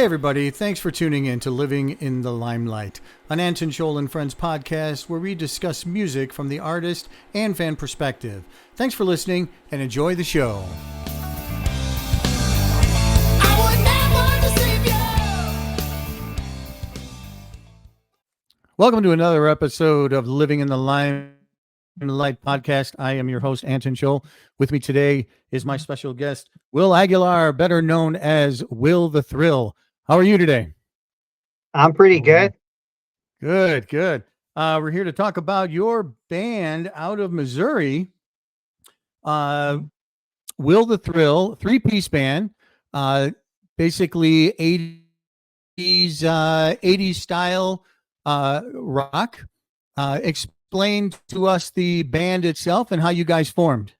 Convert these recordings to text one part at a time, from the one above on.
Hey everybody, thanks for tuning in to Living in the Limelight, an Anton Scholl and Friends podcast where we discuss music from the artist and fan perspective. Thanks for listening and enjoy the show. Welcome to another episode of Living in the Limelight podcast. I am your host, Anton Scholl. With me today is my special guest, Will Aguilar, better known as Will the Thrill. How are you today? I'm pretty good. Good. We're here to talk about your band out of Missouri, Will the Thrill, three-piece band, basically 80s style rock. Explain to us the band itself and how you guys formed.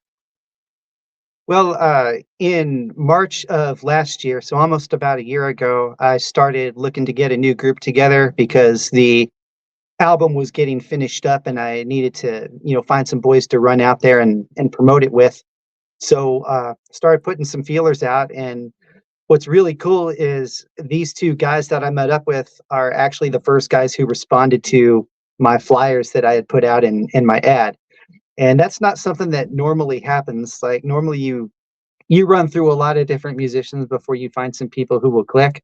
Well, in March of last year, so almost about a year ago, I started looking to get a new group together because the album was getting finished up and I needed to, find some boys to run out there and promote it with. So started putting some feelers out. And what's really cool is these two guys that I met up with are actually the first guys who responded to my flyers that I had put out in my ad. And that's not something that normally happens. Like normally you run through a lot of different musicians before you find some people who will click.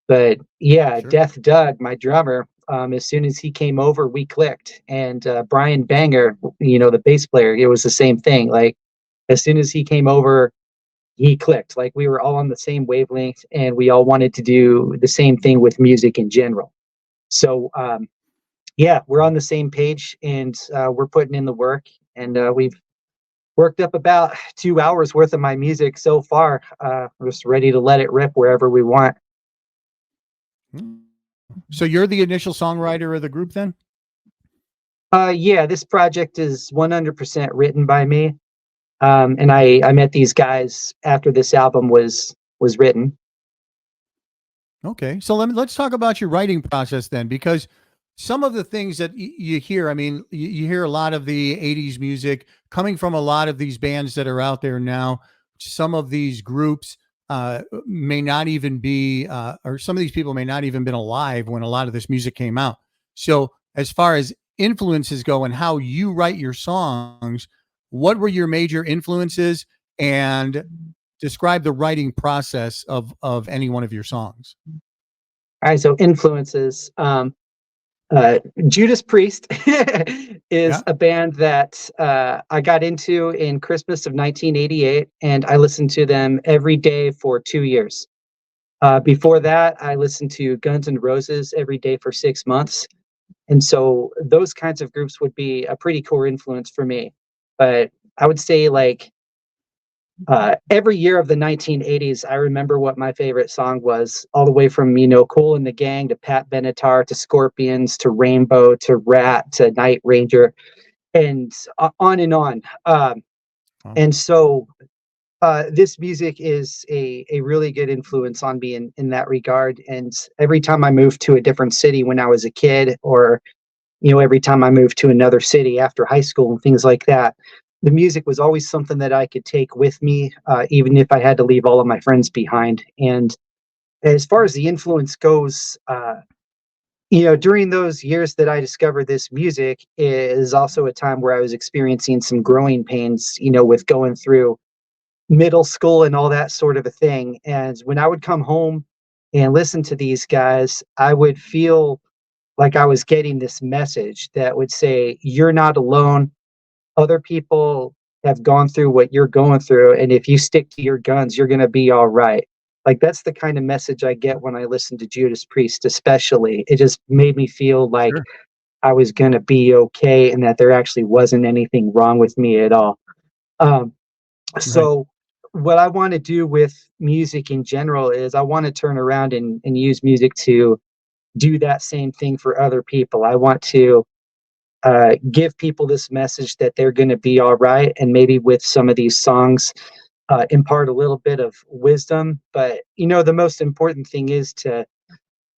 But yeah, Sure. Death Doug, my drummer, as soon as he came over, we clicked. And Brian Banger, the bass player, it was the same thing. Like as soon as he came over, he clicked. Like we were all on the same wavelength and we all wanted to do the same thing with music in general. So yeah, we're on the same page and we're putting in the work, and we've worked up about 2 hours worth of my music so far. We're just ready to let it rip wherever we want. So you're the initial songwriter of the group then? Yeah, this project is 100% written by me. And I met these guys after this album was written. Okay. So let's talk about your writing process then, because some of the things that you hear, I mean, you hear a lot of the 80s music coming from a lot of these bands that are out there now. Some of these groups may not even be, or some of these people may not even been alive when a lot of this music came out. So as far as influences go and how you write your songs, what were your major influences, and describe the writing process of any one of your songs? All right, so influences. Judas Priest is Yeah. a band that I got into in Christmas of 1988, and I listened to them every day for 2 years. Before that, I listened to Guns N' Roses every day for 6 months. And so those kinds of groups would be a pretty core influence for me. But I would say like every year of the 1980s, I remember what my favorite song was, all the way from, Kool and the Gang to Pat Benatar to Scorpions to Rainbow to Rat to Night Ranger, and on and on. And so this music is a really good influence on me in that regard. And every time I moved to a different city when I was a kid, or, every time I moved to another city after high school and things like that, the music was always something that I could take with me, even if I had to leave all of my friends behind. And as far as the influence goes, during those years that I discovered this music is also a time where I was experiencing some growing pains, with going through middle school and all that sort of a thing. And when I would come home and listen to these guys, I would feel like I was getting this message that would say, you're not alone. Other people have gone through what you're going through, and if you stick to your guns, you're going to be all right. Like that's the kind of message I get when I listen to Judas Priest, especially. It just made me feel like Sure. I was going to be okay and that there actually wasn't anything wrong with me at all. Um, Right. so what I want to do with music in general is I want to turn around and use music to do that same thing for other people. I want to give people this message that they're going to be all right, and maybe with some of these songs impart a little bit of wisdom. But the most important thing is to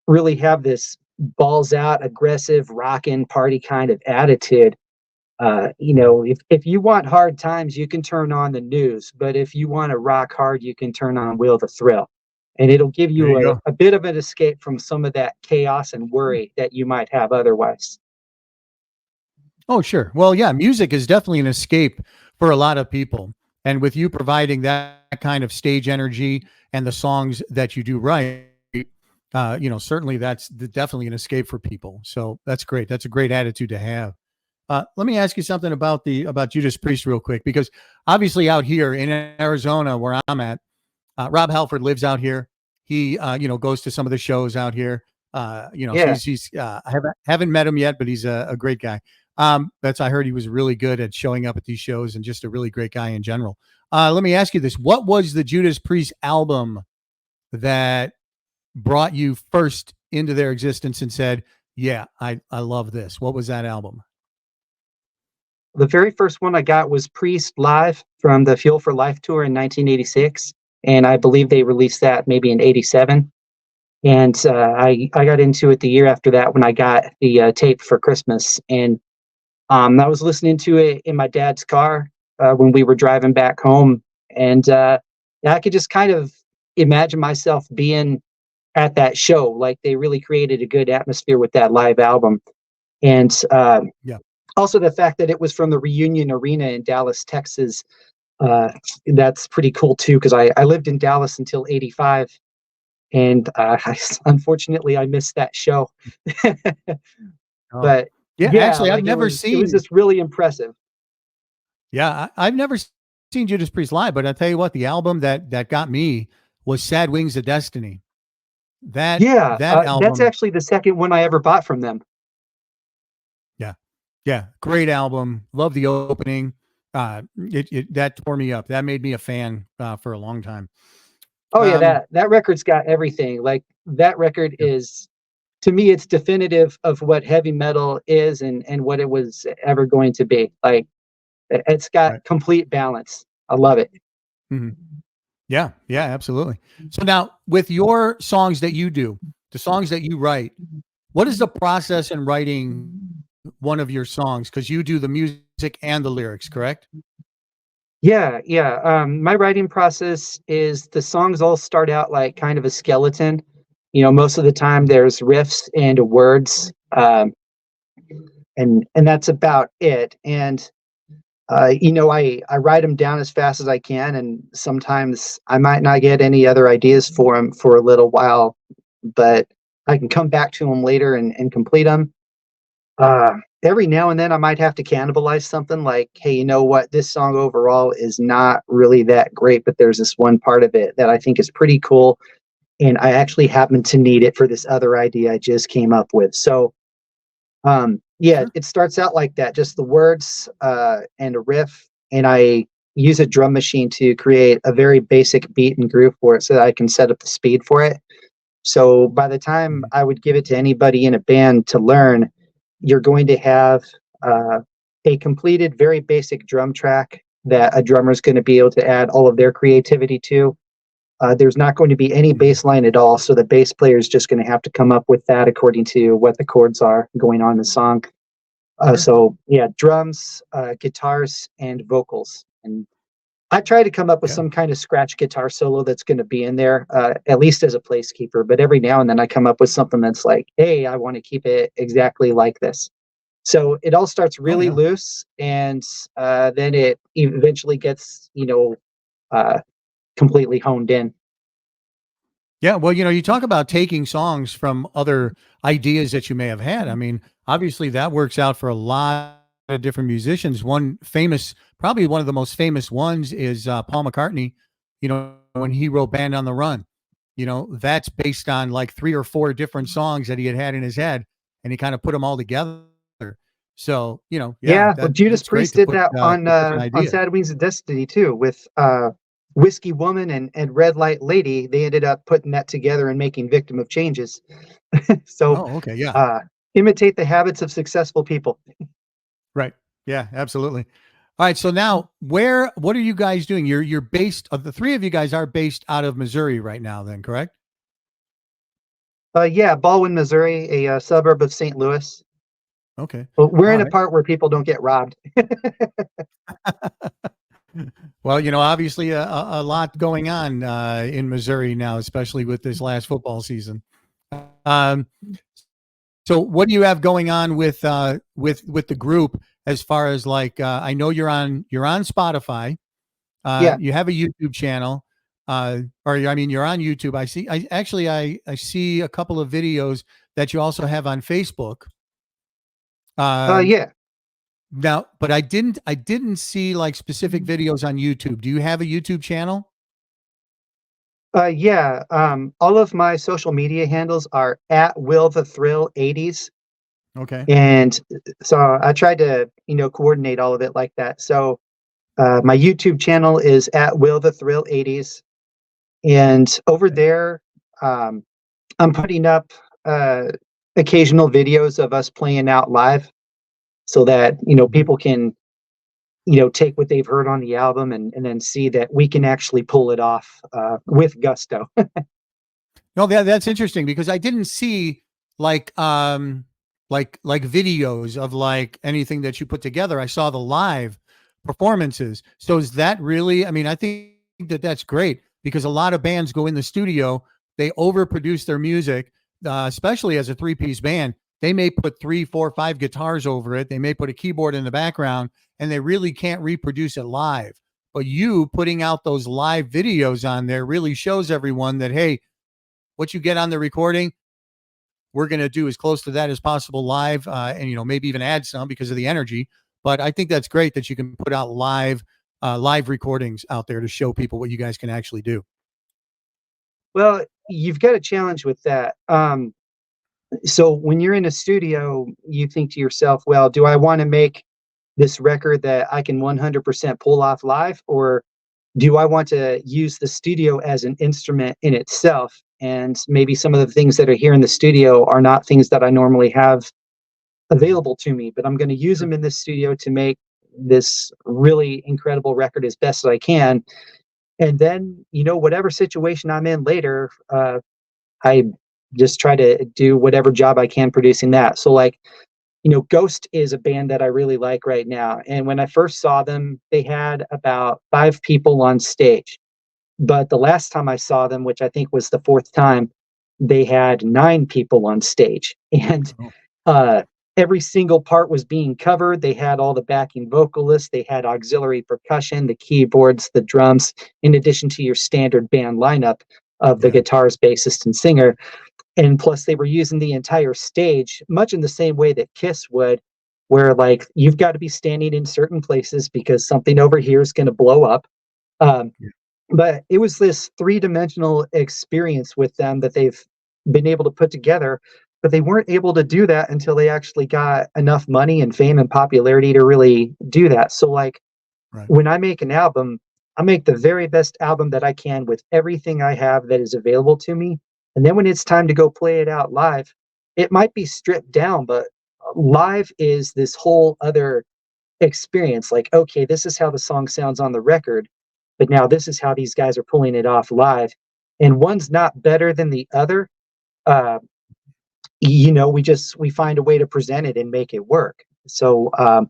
really have this balls out, aggressive, rockin' party kind of attitude. If you want hard times, you can turn on the news, but if you want to rock hard, you can turn on Will the Thrill. and it'll give There you you go. a bit of an escape from some of that chaos and worry that you might have otherwise. Oh, sure. Well, yeah, music is definitely an escape for a lot of people. And with you providing that kind of stage energy and the songs that you do right, certainly that's definitely an escape for people. So that's great. That's a great attitude to have. Let me ask you something about Judas Priest real quick, because obviously out here in Arizona where I'm at, Rob Halford lives out here. He, goes to some of the shows out here. So Yeah. I haven't met him yet, but he's a great guy. I heard he was really good at showing up at these shows and just a really great guy in general. Let me ask you this: what was the Judas Priest album that brought you first into their existence and said, "Yeah, I love this"? What was that album? The very first one I got was Priest Live from the Fuel for Life tour in 1986, and I believe they released that maybe in '87. And I got into it the year after that when I got the tape for Christmas, and I was listening to it in my dad's car when we were driving back home, and I could just kind of imagine myself being at that show. Like they really created a good atmosphere with that live album, and Yeah. also the fact that it was from the Reunion Arena in Dallas, Texas. Uh, that's pretty cool too, because I lived in Dallas until '85, and unfortunately I missed that show. Oh, But yeah. yeah, Actually, I've like never it was seen. just really impressive. Yeah, I've never seen Judas Priest live, but I tell you what, the album that got me was "Sad Wings of Destiny." Yeah, That that's album, actually the second one I ever bought from them. yeah, yeah, great album. Love the opening. That tore me up. That made me a fan for a long time. Oh yeah, Um, that record's got everything. Like that record yeah, is, to me, it's definitive of what heavy metal is and what it was ever going to be. Like it's got right. complete balance. I love it. Mhm. Yeah, yeah, absolutely. So now, with your songs that you do, the songs that you write, what is the process in writing one of your songs? Because you do the music and the lyrics, correct? Yeah, yeah. My writing process is the songs all start out like kind of a skeleton. Most of the time there's riffs and words, and that's about it. And I write them down as fast as I can, and sometimes I might not get any other ideas for them for a little while, but I can come back to them later and complete them. Every now and then I might have to cannibalize something like, hey, you know what? This song overall is not really that great, but there's this one part of it that I think is pretty cool. And I actually happen to need it for this other idea I just came up with. So, yeah, Sure. it starts out like that, just the words and a riff. And I use a drum machine to create a very basic beat and groove for it so that I can set up the speed for it. So by the time Mhm. I would give it to anybody in a band to learn, you're going to have uh, a completed, very basic drum track that a drummer is going to be able to add all of their creativity to. There's not going to be any Mhm. bass line at all, so the bass player is just going to have to come up with that according to what the chords are going on in the song. Sure. So yeah, drums, guitars, and vocals. And I try to come up with Yeah. some kind of scratch guitar solo that's going to be in there, at least as a placekeeper. But every now and then I come up with something that's like, hey, I want to keep it exactly like this. So it all starts Oh really yeah. loose, and then it eventually gets, uh, completely honed in. Yeah. Well, you talk about taking songs from other ideas that you may have had. I mean, obviously that works out for a lot of different musicians. Probably one of the most famous ones is Paul McCartney, when he wrote Band on the Run. That's based on like three or four different songs that he had in his head, and he kind of put them all together. So, yeah, Yeah, well, Judas that's great Priest did that to put an on idea. Sad Wings of Destiny too, with Whiskey Woman and Red Light Lady. They ended up putting that together and making Victim of Changes. So Oh, okay. Yeah. uh, imitate the habits of successful people. Right. Yeah, absolutely. All right. So now what are you guys doing? You're based the three of you guys are based out of Missouri right now, then, correct? Yeah, Baldwin, Missouri, a suburb of St. Louis. Okay. But we're All in a right. part where people don't get robbed. Well, obviously a lot going on in Missouri now, especially with this last football season. Um, so, what do you have going on with the group as far as like I know you're on Spotify. Yeah. You have a YouTube channel, or I mean, you're on YouTube. I see a couple of videos that you also have on Facebook. Um, Yeah. Now, but I didn't see like specific videos on YouTube. Do you have a YouTube channel? Yeah. All of my social media handles are at Will the Thrill 80s. Okay. And so I tried to, coordinate all of it like that. So my YouTube channel is at Will the Thrill 80s. And over there, um, I'm putting up uh, occasional videos of us playing out live so that, Mhm. people can, take what they've heard on the album and then see that we can actually pull it off with gusto. No, that's interesting because I didn't see like like videos of like anything that you put together. I saw the live performances. So is that really? I mean, I think that that's great because a lot of bands go in the studio, they overproduce their music, especially as a three-piece band. They may put three, four, five guitars over it. They may put a keyboard in the background, and they really can't reproduce it live. But you putting out those live videos on there really shows everyone that hey, what you get on the recording, we're going to do as close to that as possible live, and maybe even add some because of the energy. But I think that's great that you can put out live recordings out there to show people what you guys can actually do. Well, you've got a challenge with that. So when you're in a studio, you think to yourself, well, do I want to make this record that I can 100% pull off live, or do I want to use the studio as an instrument in itself? And maybe some of the things that are here in the studio are not things that I normally have available to me, but I'm going to use Sure. them in this studio to make this really incredible record as best as I can. And then, whatever situation I'm in later, I just try to do whatever job I can producing that. So, like, Ghost is a band that I really like right now. And when I first saw them, they had about 5 people on stage. But the last time I saw them, which I think was the fourth time, they had 9 people on stage. And Oh, uh, every single part was being covered. They had all the backing vocalists, they had auxiliary percussion, the keyboards, the drums, in addition to your standard band lineup of the yeah. guitarist, bassist, and singer. And plus, they were using the entire stage much in the same way that Kiss would, where like you've got to be standing in certain places because something over here is going to blow up. Um, Yeah. but it was this three-dimensional experience with them that they've been able to put together, but they weren't able to do that until they actually got enough money and fame and popularity to really do that. So like Right. when I make an album, I make the very best album that I can with everything I have that is available to me. And then when it's time to go play it out live, it might be stripped down, but live is this whole other experience. Like, okay, this is how the song sounds on the record, but now this is how these guys are pulling it off live. And one's not better than the other. Uh, we find a way to present it and make it work. So Yeah.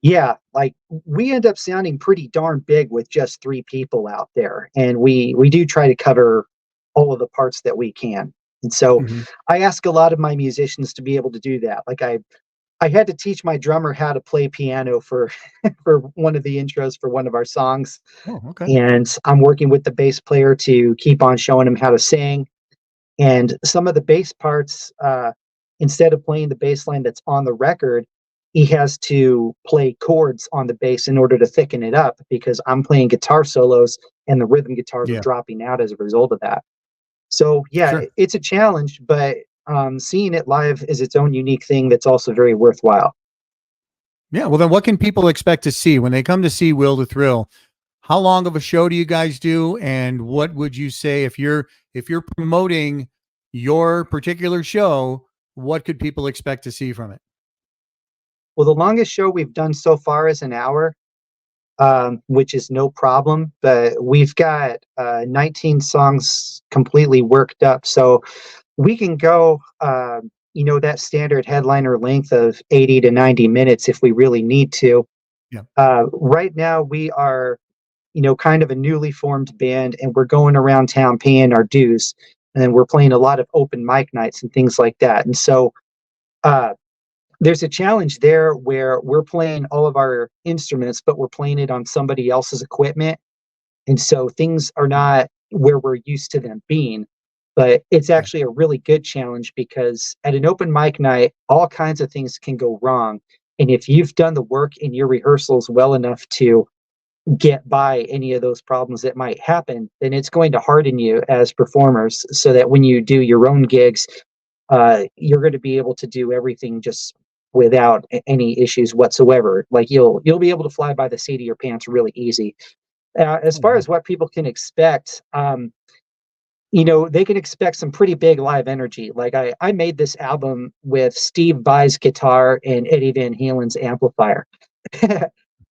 yeah, like we end up sounding pretty darn big with just 3 people out there, and we do try to cover all of the parts that we can. And so Mhm. I ask a lot of my musicians to be able to do that. Like I had to teach my drummer how to play piano for for one of the intros for one of our songs, Oh, okay. and I'm working with the bass player to keep on showing him how to sing. And some of the bass parts, instead of playing the bass line that's on the record, he has to play chords on the bass in order to thicken it up because I'm playing guitar solos and the rhythm guitars are Yeah. dropping out as a result of that. So yeah, Sure. it's a challenge, but seeing it live is its own unique thing that's also very worthwhile. Yeah. Well, then what can people expect to see when they come to see Will the Thrill? How long of a show do you guys do? And what would you say if you're promoting your particular show, what could people expect to see from it? Well, the longest show we've done so far is an hour, which is no problem. But we've got 19 songs completely worked up, so we can go, that standard headliner length of 80 to 90 minutes if we really need to. Yeah. Right now, we are. kind of a newly formed band, and we're going around town paying our dues, and then we're playing a lot of open mic nights and things like that. And so uh, there's a challenge there where we're playing all of our instruments, but we're playing it on somebody else's equipment. And so things are not where we're used to them being. But it's Yeah. actually a really good challenge because at an open mic night, all kinds of things can go wrong. And if you've done the work in your rehearsals well enough to get by any of those problems that might happen, then it's going to harden you as performers so that when you do your own gigs, you're going to be able to do everything just without any issues whatsoever. Like you'll be able to fly by the seat of your pants really easy. As Oh, far wow. as what people can expect, they can expect some pretty big live energy. Like I made this album with Steve Vai's guitar and Eddie Van Halen's amplifier.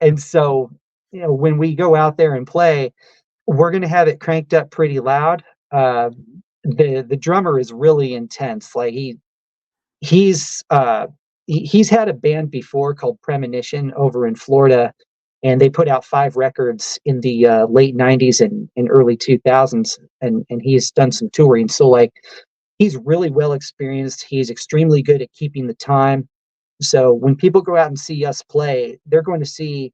And so, when we go out there and play, we're going to have it cranked up pretty loud. Uh, the drummer is really intense. Like he's had a band before called Premonition over in Florida, and they put out 5 records in the late '90s and early 2000s, and he's done some touring. So like he's really well experienced. He's extremely good at keeping the time. So when people go out and see us play, they're going to see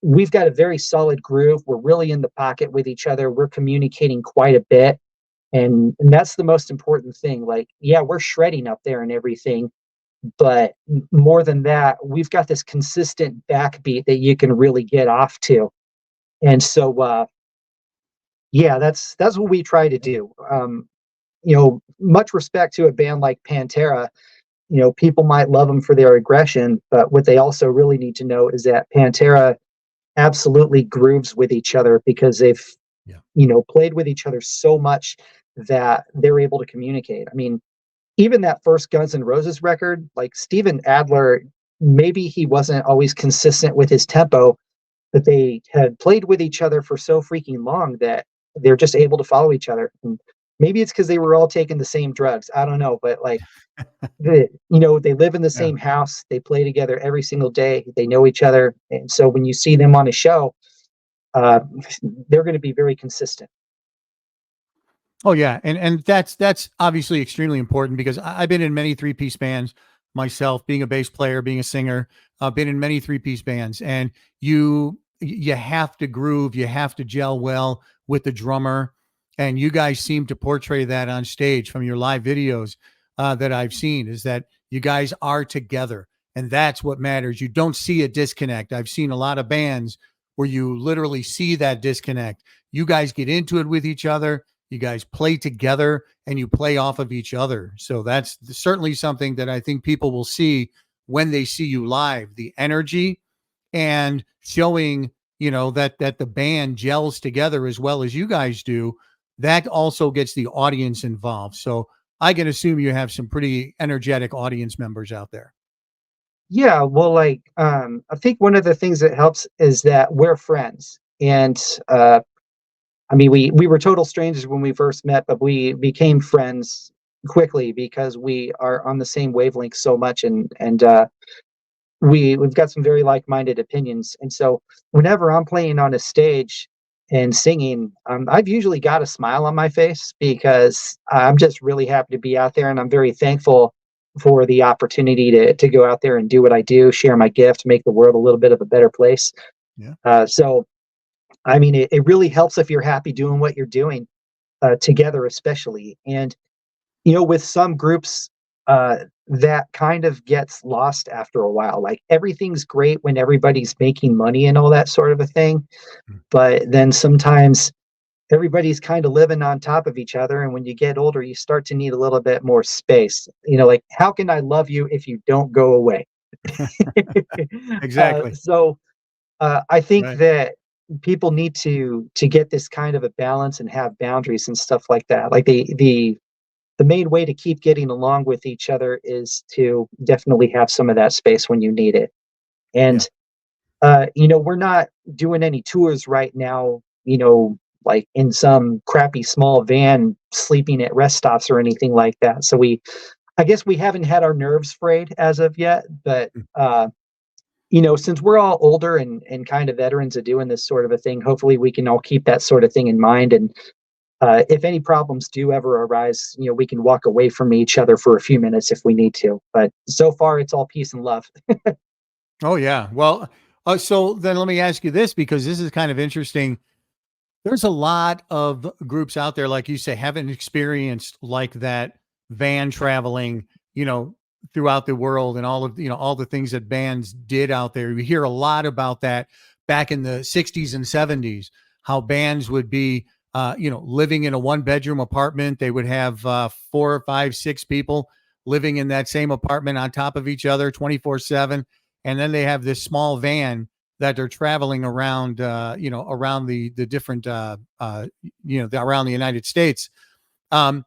we've got a very solid groove. We're really in the pocket with each other. We're communicating quite a bit. And that's the most important thing. Like, yeah, we're shredding up there and everything, but more than that, we've got this consistent backbeat that you can really get off to. And so, yeah, that's what we try to do. Much respect to a band like Pantera. People might love them for their aggression, but what they also really need to know is that Pantera absolutely grooves with each other because they've Yeah. played with each other so much that they're able to communicate. I mean, even that first Guns N' Roses record, like Steven Adler, maybe he wasn't always consistent with his tempo, but they had played with each other for so freaking long that they're just able to follow each other. And maybe it's because they were all taking the same drugs. I don't know, but like they live in the Yeah. same house, they play together every single day, they know each other, and so when you see them on a show, uh, they're going to be very consistent. Oh yeah, and that's obviously extremely important because I've been in many three-piece bands myself, being a bass player, being a singer. I've been in many three-piece bands, and you have to groove, you have to gel well with the drummer, and you guys seem to portray that on stage from your live videos that I've seen. Is that you guys are together, and that's what matters. You don't see a disconnect. I've seen a lot of bands where you literally see that disconnect. You guys get into it with each other, you guys play together, and you play off of each other. So that's certainly something that I think people will see when they see you live, the energy and showing, that the band gels together as well as you guys do. That also gets the audience involved. So I can assume you have some pretty energetic audience members out there. Yeah, well, like I think one of the things that helps is that we're friends, and I mean, we were total strangers when we first met, but we became friends quickly because we are on the same wavelength so much, and we've got some very like-minded opinions. And so whenever I'm playing on a stage and singing, I've usually got a smile on my face because I'm just really happy to be out there, and I'm very thankful for the opportunity to go out there and do what I do, share my gift, make the world a little bit of a better place. Yeah. So I mean, it really helps if you're happy doing what you're doing together, especially. And with some groups, that kind of gets lost after a while. Like everything's great when everybody's making money and all that sort of a thing, but then sometimes everybody's kind of living on top of each other, and when you get older, you start to need a little bit more space. Like how can I love you if you don't go away? Exactly. So I think Right. that people need to get this kind of a balance and have boundaries and stuff like that. Like the main way to keep getting along with each other is to definitely have some of that space when you need it. Yeah. And we're not doing any tours right now, like in some crappy small van sleeping at rest stops or anything like that. So I guess we haven't had our nerves frayed as of yet, but Since we're all older and kind of veterans of doing this sort of a thing, hopefully we can all keep that sort of thing in mind. And if any problems do ever arise, we can walk away from each other for a few minutes if we need to. But so far, it's all peace and love. Oh yeah. Well, so then let me ask you this, because this is kind of interesting. There's a lot of groups out there, like you say, haven't experienced like that van traveling, you know, throughout the world, and all of, all the things that bands did out there. We hear a lot about that back in the 60s and 70s, how bands would be, living in a one bedroom apartment. They would have four or five, six people living in that same apartment on top of each other 24/7. And then they have this small van that they're traveling around, around the different, around the United States. Um,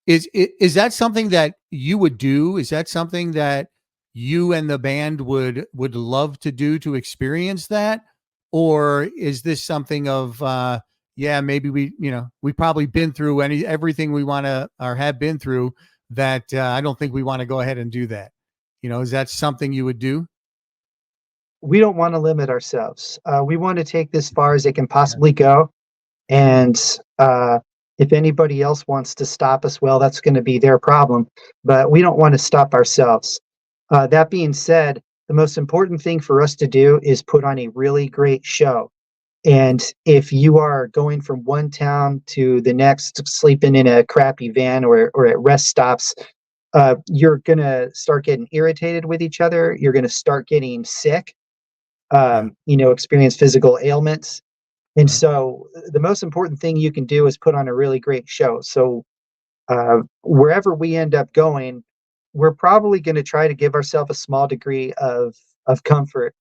is that something that you would do? Is that something that you and the band would love to do, to experience that? Or is this something of, yeah, maybe we probably been through everything we want to, or have been through, that I don't think we want to go ahead and do that. Is that something you would do? We don't want to limit ourselves. We want to take this far as it can possibly go. And if anybody else wants to stop us, well, that's going to be their problem. But we don't want to stop ourselves. That being said, the most important thing for us to do is put on a really great show. And if you are going from one town to the next, sleeping in a crappy van or at rest stops, you're going to start getting irritated with each other. You're going to start getting sick, Yeah. experience physical ailments. And Right. so the most important thing you can do is put on a really great show. So wherever we end up going, we're probably going to try to give ourselves a small degree of comfort,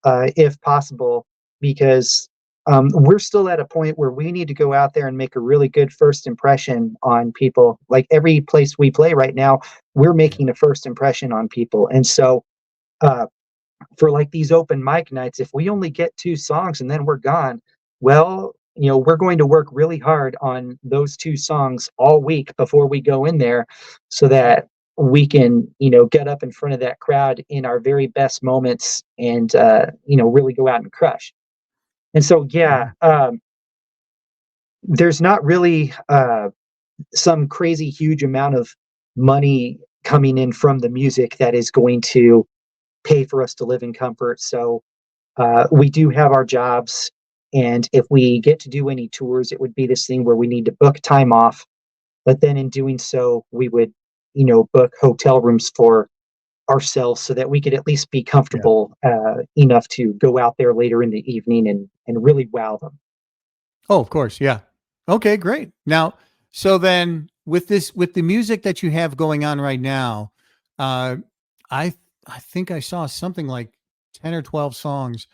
if possible, because we're still at a point where we need to go out there and make a really good first impression on people. Like every place we play right now, we're Yeah. making a first impression on people. And so uh, for like these open mic nights, if we only get two songs and then we're gone, well, we're going to work really hard on those two songs all week before we go in there so that we can, get up in front of that crowd in our very best moments and, really go out and crush. And so, yeah, Yeah. there's not really some crazy huge amount of money coming in from the music that is going to pay for us to live in comfort. So we do have our jobs. And if we get to do any tours, it would be this thing where we need to book time off. But then in doing so, we would, book hotel rooms for ourselves so that we could at least be Yeah. comfortable enough to go out there later in the evening and really wow them. Oh, of course. Yeah. Okay, great. Now, so then with the music that you have going on right now, uh, I, I think I saw something like 10 or 12 songs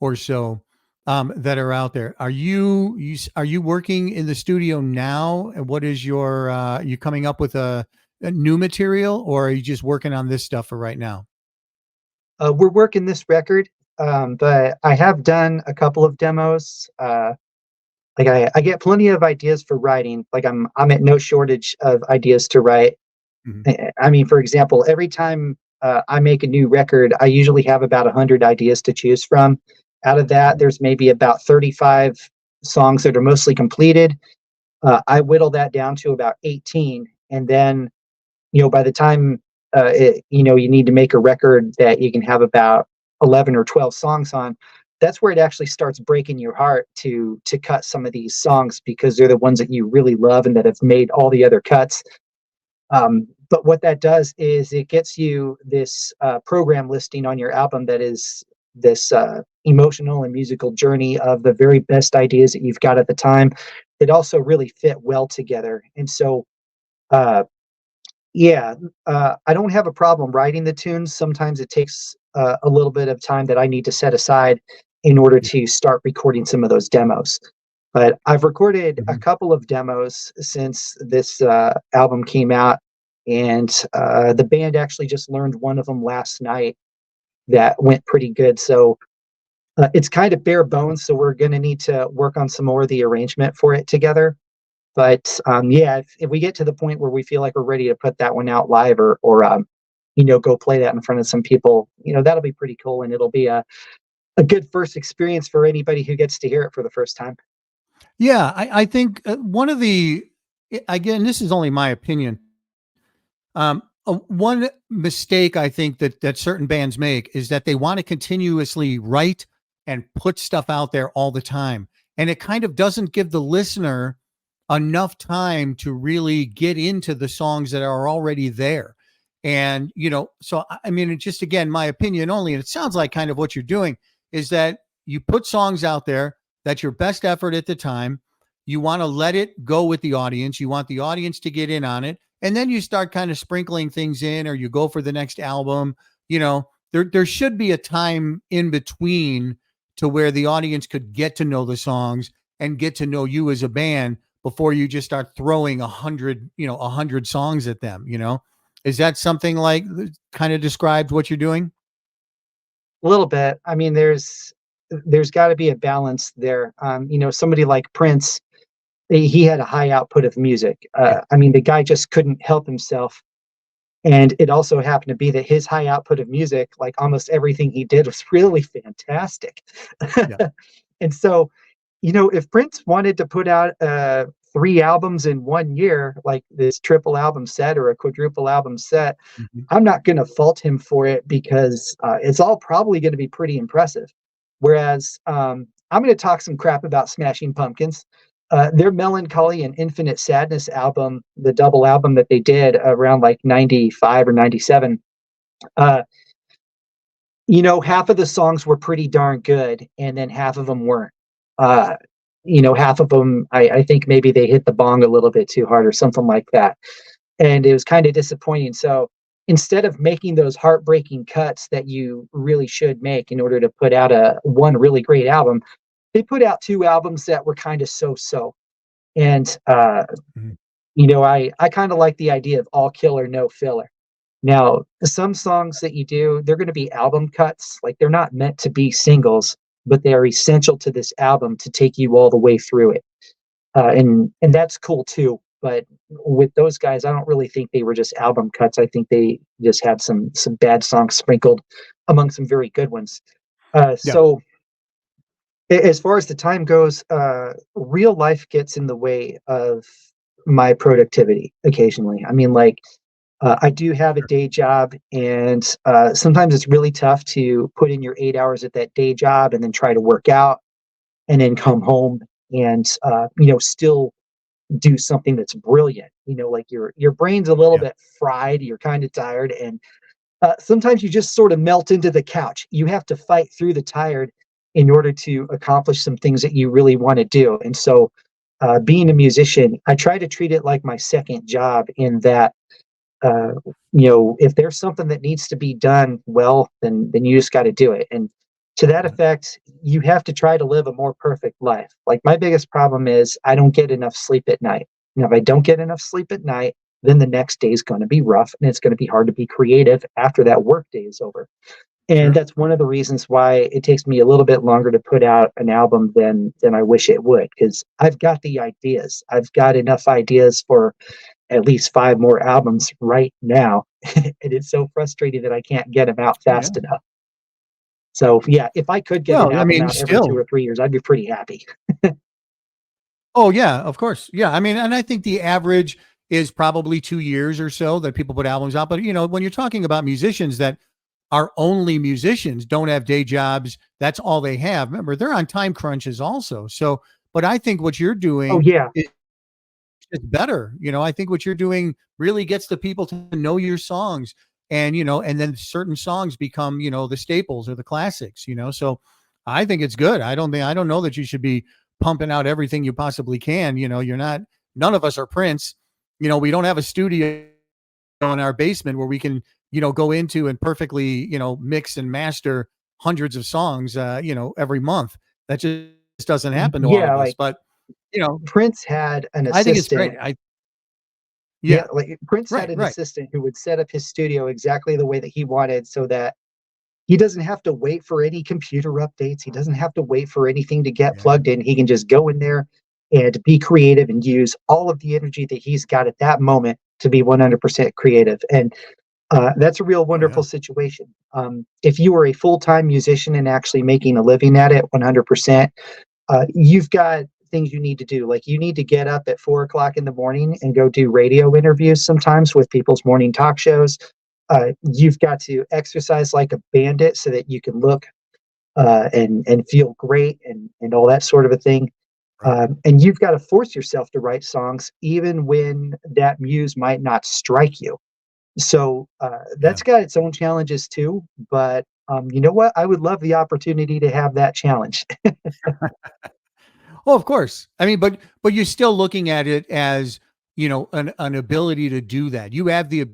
or so, that are out there. Are you working in the studio now? And what is your, you coming up with a new material, or are you just working on this stuff for right now? We're working this record, but I have done a couple of demos. Like I get plenty of ideas for writing. Like I'm at no shortage of ideas to write. Mhm. I mean, for example, every time I make a new record, I usually have about 100 ideas to choose from. Out of that, there's maybe about 35 songs that are mostly completed. I whittle that down to about 18, and then by the time you need to make a record that you can have about 11 or 12 songs on, that's where it actually starts breaking your heart to cut some of these songs because they're the ones that you really love and that have made all the other cuts. But what that does is it gets you this program listing on your album that is this emotional and musical journey of the very best ideas that you've got at the time that also really fit well together. And so uh, yeah, I don't have a problem writing the tunes. Sometimes it takes a little bit of time that I need to set aside in order Yeah. to start recording some of those demos. But I've recorded a Mhm. couple of demos since this album came out, and the band actually just learned one of them last night that went pretty good. So it's kind of bare bones. So we're going to need to work on some more of the arrangement for it together. But yeah, if we get to the point where we feel like we're ready to put that one out live or go play that in front of some people, that'll be pretty cool. And it'll be a good first experience for anybody who gets to hear it for the first time. Yeah, I think one of the again, this is only my opinion. One mistake I think that certain bands make is that they want to continuously write and put stuff out there all the time, and it kind of doesn't give the listener enough time to really get into the songs that are already there. And so I mean, it's just again my opinion only, and it sounds like kind of what you're doing is that you put songs out there. That's your best effort at the time. You want to let it go with the audience. You want the audience to get in on it. And then you start kind of sprinkling things in, or you go for the next album. There should be a time in between to where the audience could get to know the songs and get to know you as a band before you just start throwing 100 songs at them. Is that something like kind of describes what you're doing? A little bit. I mean, there's got to be a balance there. Somebody like Prince, he had a high output of music. Yeah. I mean, the guy just couldn't help himself. And it also happened to be that his high output of music, like almost everything he did, was really fantastic. Yeah. And so, if Prince wanted to put out 3 albums in 1 year, like this triple album set or a quadruple album set, Mhm. I'm not going to fault him for it because it's all probably going to be pretty impressive. Whereas I'm going to talk some crap about Smashing Pumpkins. Their Melancholy and Infinite Sadness album, the double album that they did around like 95 or 97, uh, half of the songs were pretty darn good, and then half of them weren't. Uh, half of them, I think maybe they hit the bong a little bit too hard or something like that. And it was kind of disappointing. So instead of making those heartbreaking cuts that you really should make in order to put out one really great album, they put out 2 albums that were kind of so-so. And Mhm. I kind of like the idea of all killer, no filler. Now, some songs that you do, they're going to be album cuts. Like they're not meant to be singles, but they are essential to this album to take you all the way through it. And that's cool too. But with those guys, I don't really think they were just album cuts. I think they just had some bad songs sprinkled among some very good ones. Yeah. So as far as the time goes, real life gets in the way of my productivity occasionally. I mean, like, I do have a day job, and sometimes it's really tough to put in your 8 hours at that day job and then try to work out and then come home and, still do something that's brilliant. Like your brain's a little Yeah. bit fried, you're kind of tired, and sometimes you just sort of melt into the couch. You have to fight through the tired in order to accomplish some things that you really want to do. And so, being a musician, I try to treat it like my second job in that, uh, if there's something that needs to be done, well, then you just got to do it. And to that Yeah. effect, you have to try to live a more perfect life. Like my biggest problem is I don't get enough sleep at night. Now, if I don't get enough sleep at night, then the next day is going to be rough and it's going to be hard to be creative after that work day is over. And Sure. that's one of the reasons why it takes me a little bit longer to put out an album than I wish it would, because I've got the ideas. I've got enough ideas for at least 5 more albums right now. And it's so frustrating that I can't get them out Oh, yeah. fast enough. So yeah, if I could get an Well, I album mean, out every two still. or 3 years, I'd be pretty happy. Oh, yeah, of course. Yeah. I mean, and I think the average is probably 2 years or so that people put albums out. But, when you're talking about musicians that are only musicians, don't have day jobs, that's all they have. Remember, they're on time crunches also. So, but I think what you're Oh doing yeah. is better. I think what you're doing really gets the people to know your songs. And then certain songs become, the staples or the classics. So I think it's good. I don't know that you should be pumping out everything you possibly can. You're not, none of us are Prince. We don't have a studio in our basement where we can, go into and perfectly, mix and master hundreds of songs, every month. That just doesn't happen to all Yeah, of us. like But, you know, Prince had an I think it's great. assistant. Yeah, Yeah, like Prince had right, an right. assistant who would set up his studio exactly the way that he wanted so that he doesn't have to wait for any computer updates. He doesn't have to wait for anything to get Yeah, plugged in. He can just go in there and be creative and use all of the energy that he's got at that moment to be 100% creative. And That's a real Oh yeah. wonderful situation. If you were a full-time musician and actually making a living at it 100%, you've got things you need to do. Like you need to get up at 4 o'clock in the morning and go do radio interviews sometimes with people's morning talk shows. You've got to exercise like a bandit so that you can look and feel great and all that sort of a thing. Right. And you've got to force yourself to write songs even when that muse might not strike you. So Yeah. that's got its own challenges too. But you know what? I would love the opportunity to have that challenge. Oh, of course. I mean, but you're still looking at it as, an ability to do that. You have the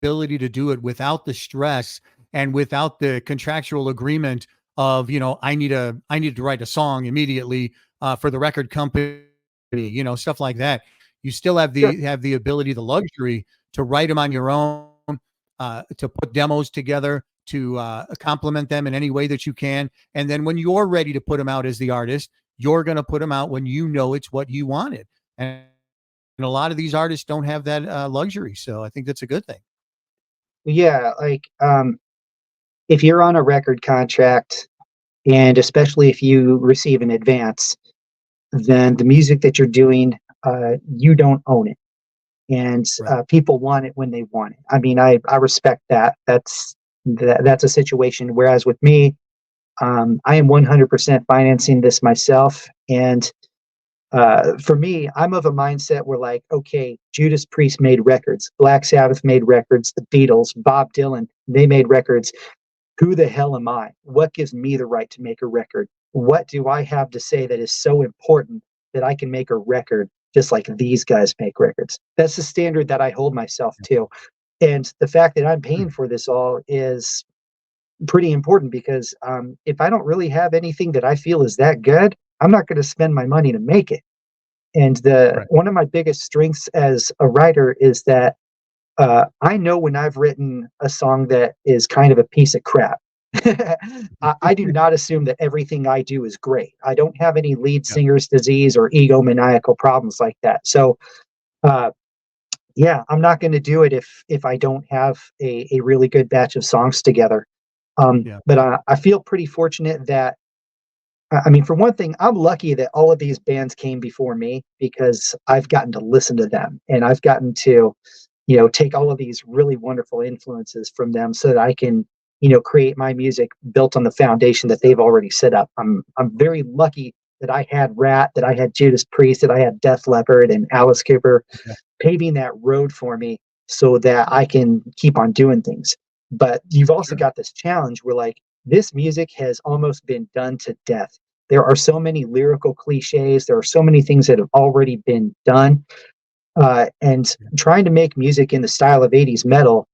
ability to do it without the stress and without the contractual agreement of, I need to write a song immediately for the record company, stuff like that. You still Sure. have the ability, the luxury to write them on your own, to put demos together, to complement them in any way that you can. And then when you're ready to put them out as the artist, you're going to put them out when you know it's what you wanted. And a lot of these artists don't have that luxury. So I think that's a good thing. Yeah, like if you're on a record contract, and especially if you receive an advance, then the music that you're doing, you don't own it, and Right. people want it when they want it. I mean, I respect that. That's a situation. Whereas with me, I am 100% financing this myself, and for me, I'm of a mindset where like, okay, Judas Priest made records, Black Sabbath made records, the Beatles, Bob Dylan, they made records. Who the hell am I? What gives me the right to make a record? What do I have to say that is so important that I can make a record just like these guys make records? That's the standard that I hold myself to. And the fact that I'm Hmm. paying for this all is pretty important because if I don't really have anything that I feel is that good, I'm not going to spend my money to make it. And the Right. one of my biggest strengths as a writer is that I know when I've written a song that is kind of a piece of crap. I do not assume that everything I do is great. I don't have any lead Yeah. singer's disease or egomaniacal problems like that. So, uh, yeah, I'm not going to do it if I don't have a really good batch of songs together. Yeah. But I feel pretty fortunate that I mean, for one thing, I'm lucky that all of these bands came before me because I've gotten to listen to them and I've gotten to, take all of these really wonderful influences from them so that I can, create my music built on the foundation that they've already set up. I'm very lucky that I had Rat, that I had Judas Priest, that I had Def Leppard and Alice Cooper Yeah. paving that road for me so that I can keep on doing things. But you've also Sure. got this challenge where like this music has almost been done to death. There are so many lyrical cliches. There are so many things that have already been done. And Yeah. trying to make music in the style of 80s metal,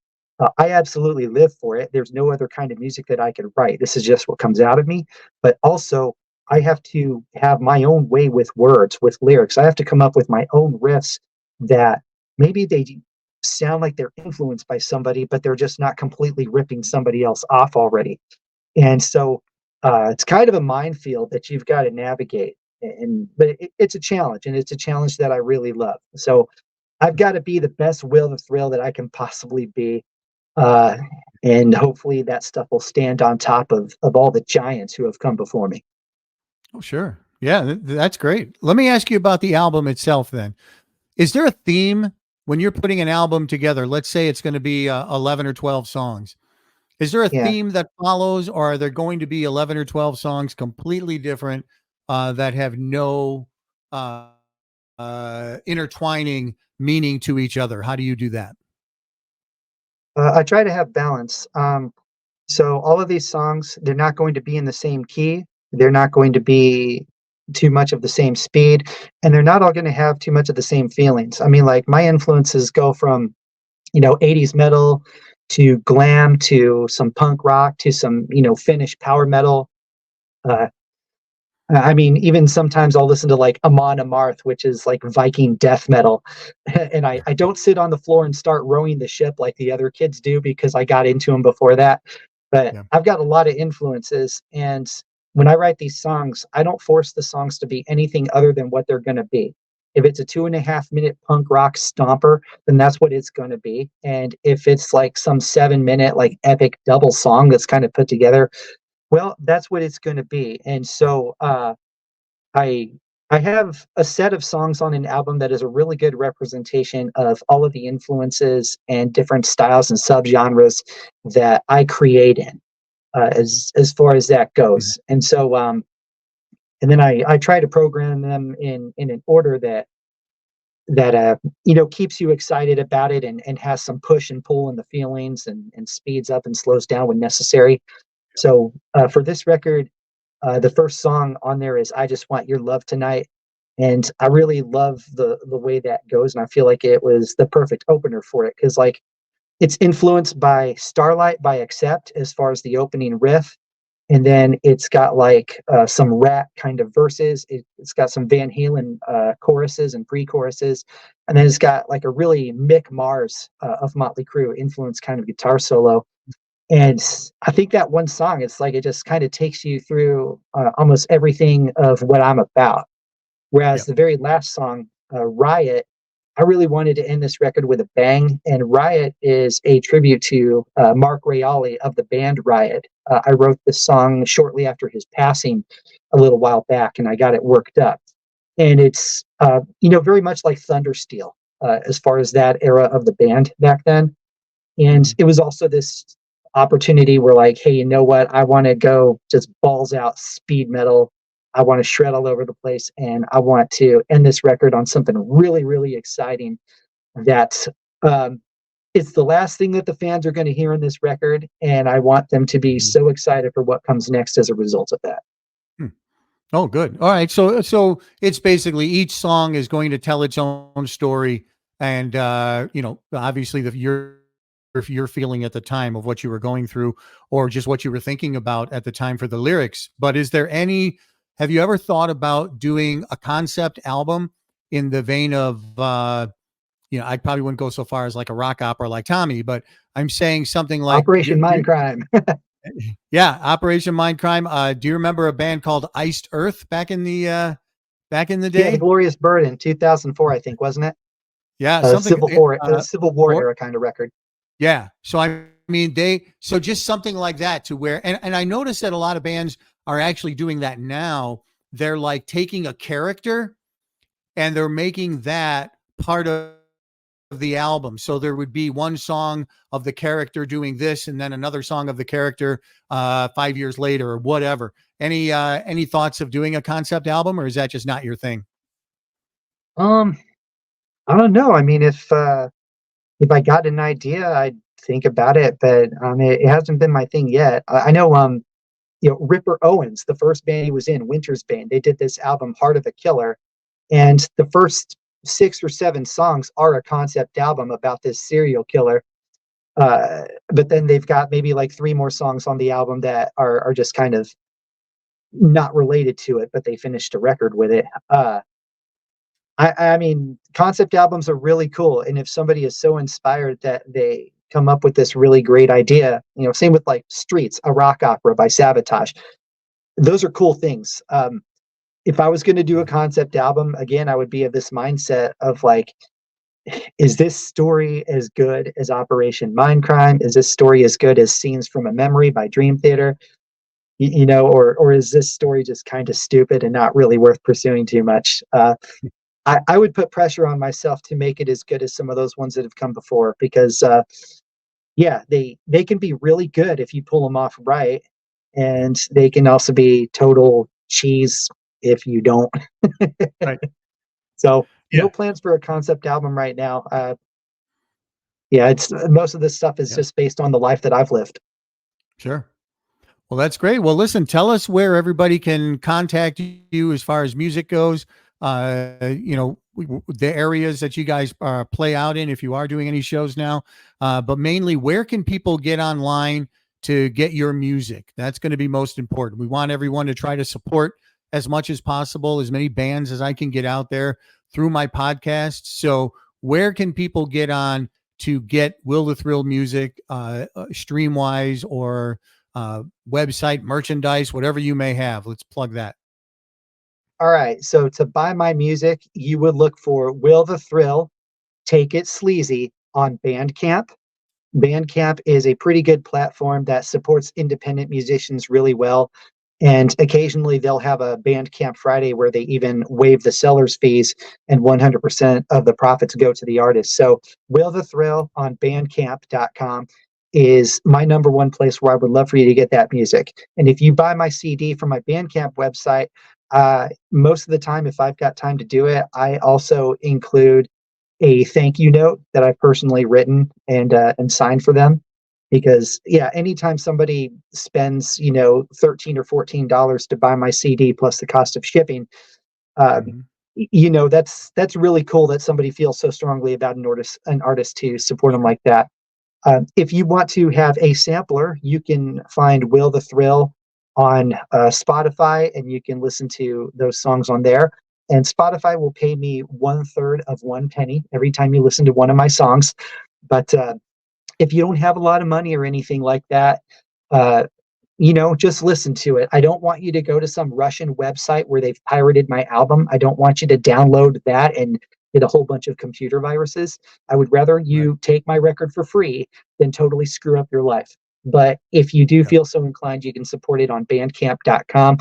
I absolutely live for it. There's no other kind of music that I could write. This is just what comes out of me. But also, I Right. have to have my own way with words, with lyrics. I have to come up with my own riffs that maybe they sound like they're influenced by somebody, but they're just not completely ripping somebody else off already. And so it's kind of a minefield that you've got to navigate. But it's a challenge, and it's a challenge that I really love. So I've got to be the best will the thrill that I can possibly be, uh, and hopefully that stuff will stand on top of all the giants who have come before me. Oh, sure. Yeah, that's great. Let me ask you about the album itself then. Is there a theme when you're putting an album together? Let's say it's going to be 11 or 12 songs. Is there a Yeah. theme that follows, or are there going to be 11 or 12 songs completely different that have no uh, intertwining meaning to each other? How do you do that? I try to have balance. So all of these songs, they're not going to be in the same key. They're not going to be too much of the same speed, and they're not all going to have too much of the same feelings. I mean, like my influences go from 80s metal to glam to some punk rock to some Finnish power metal. Uh, I mean, even sometimes I'll listen to like Amon Amarth, which is like Viking death metal. And I don't sit on the floor and start rowing the ship like the other kids do because I got into them before that. But Yeah. I've got a lot of influences. And when I write these songs, I don't force the songs to be anything other than what they're going to be. If it's a 2.5 minute punk rock stomper, then that's what it's going to be. And if it's like some 7 minute, like epic double song that's kind of put together, well, that's what it's going to be. And so, I I have a set of songs on an album that is a really good representation of all of the influences and different styles and subgenres that I create in, as far as that Mhm. goes. And so, and then I try to program them in an order that keeps you excited about it, and has some push and pull in the feelings, and speeds up and slows down when necessary. So, for this record, the first song on there is "I Just Want Your Love Tonight," and I really love the way that goes, and I feel like it was the perfect opener for it, because like it's influenced by "Starlight" by Accept as far as the opening riff, and then it's got like some rap kind of verses. It's got some Van Halen choruses and pre-choruses, and then it's got like a really Mick Mars of Motley Crue influenced kind of guitar solo. And I think that one song, it's like it just kind of takes you through almost everything of what I'm about. Whereas Yep. the very last song, Riot, I really wanted to end this record with a bang. And Riot is a tribute to Mark Reale of the band Riot. I wrote this song shortly after his passing a little while back, and I got it worked up. And it's, very much like Thundersteel as far as that era of the band back then. And Mhm. it was also this opportunity where, like, hey, you know what? I want to go just balls out speed metal. I want to shred all over the place. And I want to end this record on something really, really exciting that um, it's the last thing that the fans are going to hear in this record. And I want them to be Mhm. so excited for what comes next as a result of that. Hmm. Oh, good. All right. So it's basically each song is going to tell its own story, and obviously the your feeling at the time of what you were going through, or just what you were thinking about at the time for the lyrics. But is there any? Have you ever thought about doing a concept album in the vein of I probably wouldn't go so far as like a rock opera like Tommy, but I'm saying something like Operation Mindcrime. yeah, Operation Mindcrime. Do you remember a band called Iced Earth back in the Yeah, the day? Glorious Burden, 2004, I think, wasn't it? Yeah, something Civil War or era kind of record. yeah. So I mean so just something like that to where and I noticed that a lot of bands are actually doing that now. They're like taking a character and they're making that part of the album. So there would be one song of the character doing this, and then another song of the character 5 years later, or whatever. Any thoughts of doing a concept album, or is that just not your thing? Um, I don't know. I mean, if I got an idea, I'd think about it, but it hasn't been my thing yet. I know, Ripper Owens, the first band he was in, Winter's Bane, they did this album, Heart of a Killer, and the first 6 or 7 songs are a concept album about this serial killer. But then they've got maybe like 3 more songs on the album that are just kind of not related to it, but they finished a record with it. I mean, concept albums are really cool, and if somebody is so inspired that they come up with this really great idea, same with like Streets, a rock opera by Sabotage. Those are cool things. If I was going to do a concept album again, I would be of this mindset of like, is this story as good as Operation Mindcrime? Is this story as good as Scenes from a Memory by Dream Theater? Or is this story just kind of stupid and not really worth pursuing too much? I would put pressure on myself to make it as good as some of those ones that have come before, because yeah, they can be really good if you pull them off right, Yeah. and they can also be total cheese if you don't. Right. So Yeah. no plans for a concept album right now. Yeah, it's most of this stuff is Yeah. just based on the life that I've lived. Sure. Well, that's great. Well, listen, tell us where everybody can contact you as far as music goes. The areas that you guys play out in, if you are doing any shows now. But mainly, where can people get online to get your music? That's going to be most important. We want everyone to try to support as much as possible, as many bands as I can get out there through my podcast. So, where can people get on to get Will the Thrill music, stream wise, or website, merchandise, whatever you may have? Let's plug that. All right. So to buy my music, you would look for Will the Thrill, Take It Sleazy on Bandcamp. Bandcamp is a pretty good platform that supports independent musicians really well. And occasionally they'll have a Bandcamp Friday where they even waive the seller's fees and 100% of the profits go to the artist. So Will the Thrill on bandcamp.com is my number one place where I would love for you to get that music. And if you buy my CD from my Bandcamp website, most of the time, if I've got time to do it, I also include a thank you note that I've personally written and signed for them. Because yeah, anytime somebody spends, $13 or $14 to buy my CD plus the cost of shipping, Mm-hmm. that's really cool that somebody feels so strongly about an artist to support them like that. If you want to have a sampler, you can find Will the Thrill on Spotify, and you can listen to those songs on there. And Spotify will pay me 1/3 of 1 penny every time you listen to one of my songs. But if you don't have a lot of money or anything like that, uh, just listen to it. I don't want you to go to some Russian website where they've pirated my album. I don't want you to download that and get a whole bunch of computer viruses. I would rather Right. you take my record for free than totally screw up your life. But if you do Yeah. feel so inclined, you can support it on bandcamp.com.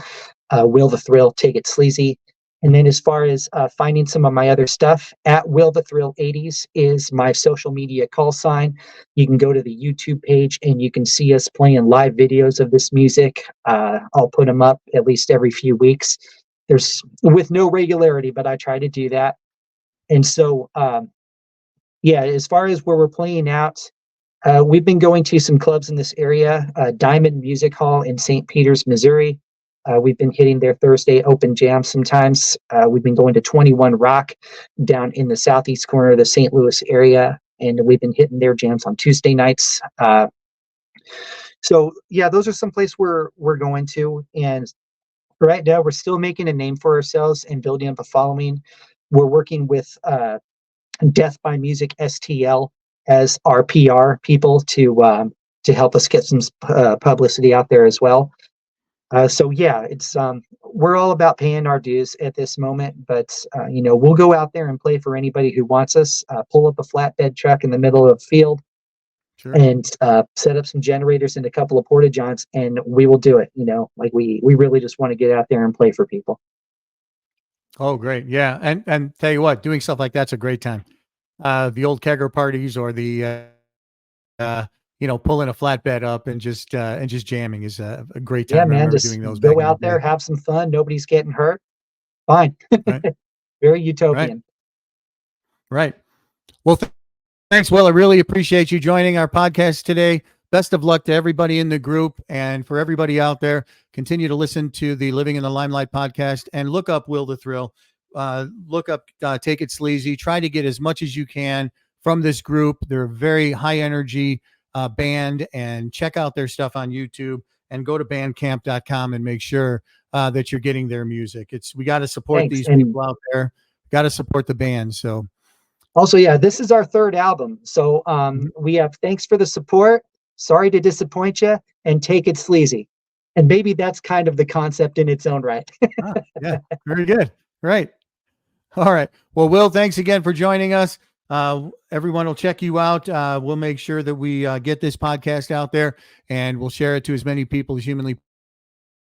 Will the Thrill, Take It Sleazy. And then as far as finding some of my other stuff, at Will the Thrill 80s is my social media call sign. You can go to the YouTube page and you can see us playing live videos of this music. I'll put them up at least every few weeks. There's with no regularity, but I try to do that. And so, yeah, as far as where we're playing out, we've been going to some clubs in this area, Diamond Music Hall in St. Peters, Missouri. We've been hitting their Thursday open jam sometimes. We've been going to 21 Rock down in the southeast corner of the St. Louis area, and we've been hitting their jams on Tuesday nights. So yeah, those are some places we're going to. And right now, we're still making a name for ourselves and building up a following. We're working with Death by Music STL as our PR people to help us get some publicity out there as well. So yeah, it's we're all about paying our dues at this moment, but we'll go out there and play for anybody who wants us. Pull up a flatbed truck in the middle of the field Sure. and set up some generators and a couple of porta johns, and we will do it. Like we really just want to get out there and play for people. Oh, great. Yeah. And tell you what, doing stuff like that's a great time. The old kegger parties or the, pulling a flatbed up and just jamming is a great Yeah, time. I man, remember just doing those back go in the out there, day. have some fun. Nobody's getting hurt. Fine. Right. Very Right. utopian. Right. Well, thanks, Will. I really appreciate you joining our podcast today. Best of luck to everybody in the group, and for everybody out there, continue to listen to the Living in the Limelight podcast and look up Will the Thrill. Look up Take It Sleazy. Try to get as much as you can from this group. They're a very high energy band, and check out their stuff on YouTube and go to bandcamp.com and make sure that you're getting their music. We got to support Thanks. these And people out there. Got to support the band. So also, yeah, this is our third album. So mhm. we have Thanks for the Support, Sorry to Disappoint You, and Take It Sleazy. And maybe that's kind of the concept in its own right. Yeah, very good. Right. All right. Well, Will, thanks again for joining us. Everyone will check you out. We'll make sure that we get this podcast out there, and we'll share it to as many people as humanly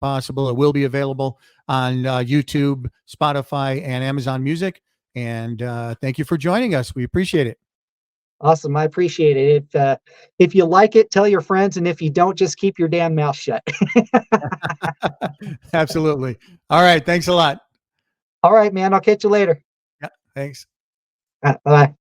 possible. It will be available on YouTube, Spotify, and Amazon Music. And thank you for joining us. We appreciate it. Awesome. I appreciate it. If you like it, tell your friends. And if you don't, just keep your damn mouth shut. Absolutely. All right. Thanks a lot. All right, man. I'll catch you later. Yeah. Thanks. Bye.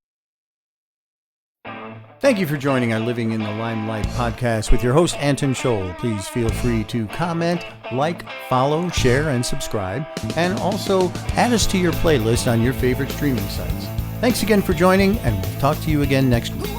Thank you for joining our Living in the Limelight podcast with your host, Anton Scholl. Please feel free to comment, like, follow, share, and subscribe, and also add us to your playlist on your favorite streaming sites. Thanks again for joining, and we'll talk to you again next week.